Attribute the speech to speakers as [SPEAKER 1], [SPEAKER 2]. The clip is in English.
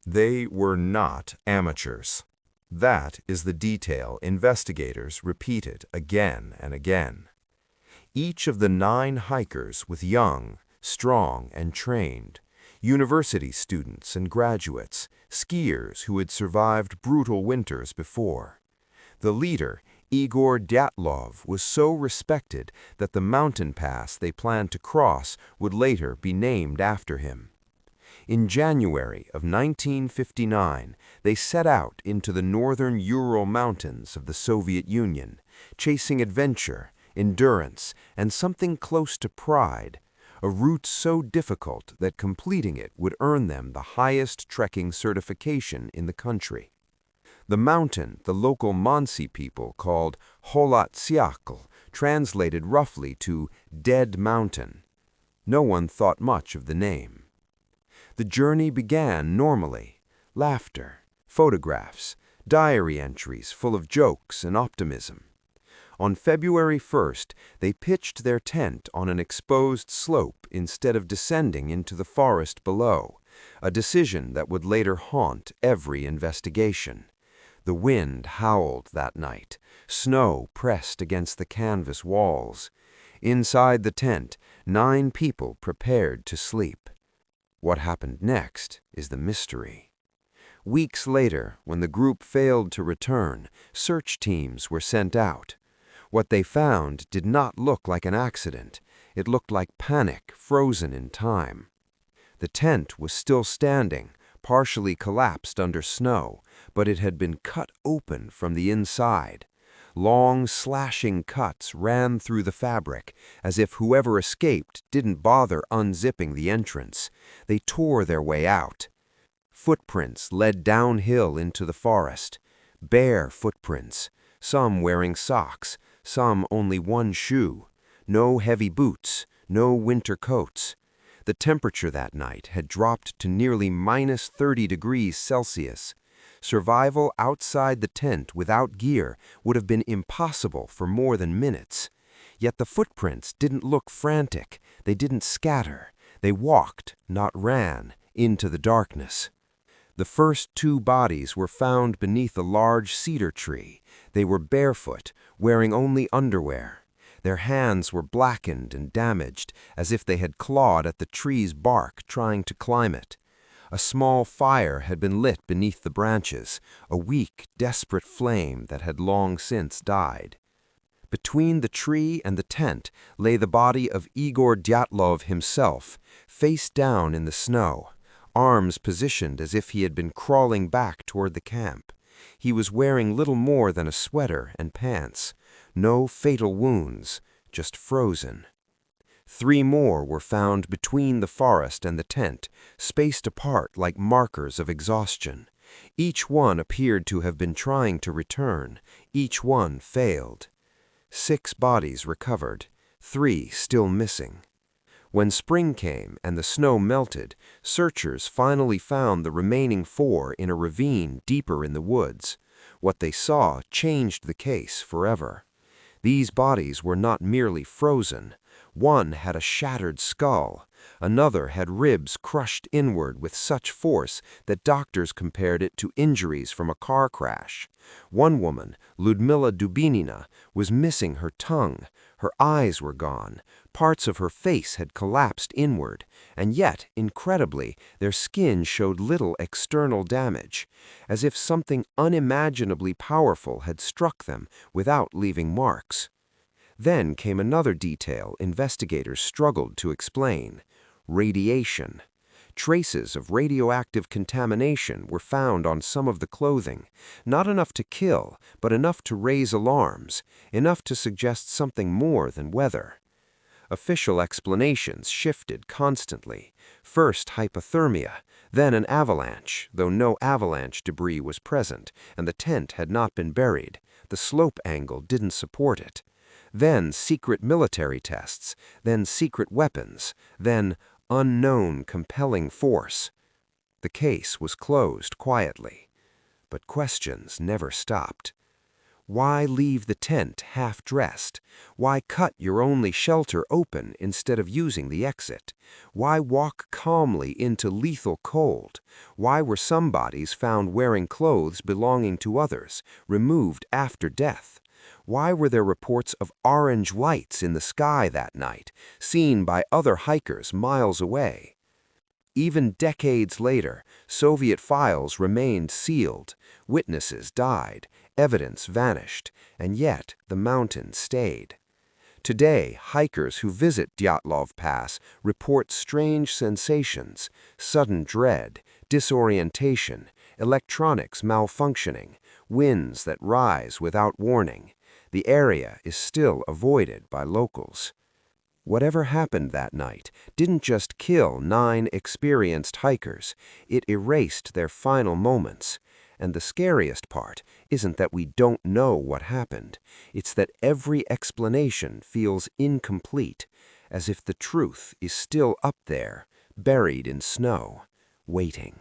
[SPEAKER 1] They were not amateurs. That is the detail investigators repeated again and again. Each of the 9 hikers was young, strong, and trained, university students and graduates, skiers who had survived brutal winters before. The leader, Igor Dyatlov, was so respected that the mountain pass they planned to cross would later be named after him. In January of 1959, they set out into the northern Ural Mountains of the Soviet Union, chasing adventure, endurance, and something close to pride, a route so difficult that completing it would earn them the highest trekking certification in the country. The mountain the local Mansi people called Kholat Syakhl translated roughly to Dead Mountain. No one thought much of the name. The journey began normally. Laughter, photographs, diary entries full of jokes and optimism. On February 1st, they pitched their tent on an exposed slope instead of descending into the forest below, a decision that would later haunt every investigation. The wind howled that night. Snow pressed against the canvas walls. Inside the tent, 9 people prepared to sleep. What happened next is the mystery. Weeks later, when the group failed to return, search teams were sent out. What they found did not look like an accident. It looked like panic frozen in time. The tent was still standing, partially collapsed under snow, but it had been cut open from the inside. Long, slashing cuts ran through the fabric, as if whoever escaped didn't bother unzipping the entrance. They tore their way out. Footprints led downhill into the forest. Bare footprints, some wearing socks, some only one shoe. No heavy boots, no winter coats. The temperature that night had dropped to nearly minus 30 degrees Celsius. Survival outside the tent without gear would have been impossible for more than minutes. Yet the footprints didn't look frantic. They didn't scatter. They walked, not ran, into the darkness. The first 2 bodies were found beneath a large cedar tree. They were barefoot, wearing only underwear. Their hands were blackened and damaged, as if they had clawed at the tree's bark trying to climb it. A small fire had been lit beneath the branches, a weak, desperate flame that had long since died. Between the tree and the tent lay the body of Igor Dyatlov himself, face down in the snow, arms positioned as if he had been crawling back toward the camp. He was wearing little more than a sweater and pants. No fatal wounds, just frozen. 3 more were found between the forest and the tent, spaced apart like markers of exhaustion. Each one appeared to have been trying to return. Each one failed. 6 bodies recovered, 3 still missing. When spring came and the snow melted, searchers finally found the remaining 4 in a ravine deeper in the woods. What they saw changed the case forever. These bodies were not merely frozen. One had a shattered skull. Another had ribs crushed inward with such force that doctors compared it to injuries from a car crash. One woman, Ludmila Dubinina, was missing her tongue. Her eyes were gone. Parts of her face had collapsed inward, and yet, incredibly, their skin showed little external damage, as if something unimaginably powerful had struck them without leaving marks. Then came another detail investigators struggled to explain: radiation. Traces of radioactive contamination were found on some of the clothing, not enough to kill, but enough to raise alarms, enough to suggest something more than weather. Official explanations shifted constantly. First hypothermia, then an avalanche, though no avalanche debris was present, and the tent had not been buried. The slope angle didn't support it. Then secret military tests, then secret weapons, then unknown compelling force. The case was closed quietly, but questions never stopped.
[SPEAKER 2] Why leave the tent half-dressed? Why cut your only shelter open instead of using the exit? Why walk calmly into lethal cold? Why were some bodies found wearing clothes belonging to others, removed after death? Why were there reports of orange lights in the sky that night, seen by other hikers miles away? Even decades later, Soviet files remained sealed, witnesses died, evidence vanished, and yet the mountain stayed. Today, hikers who visit Dyatlov Pass report strange sensations, sudden dread, disorientation, electronics malfunctioning, winds that rise without warning. The area is still avoided by locals. Whatever happened that night didn't just kill 9 experienced hikers, it erased their final moments. And the scariest part isn't that we don't know what happened, it's that every explanation feels incomplete, as if the truth is still up there, buried in snow, waiting.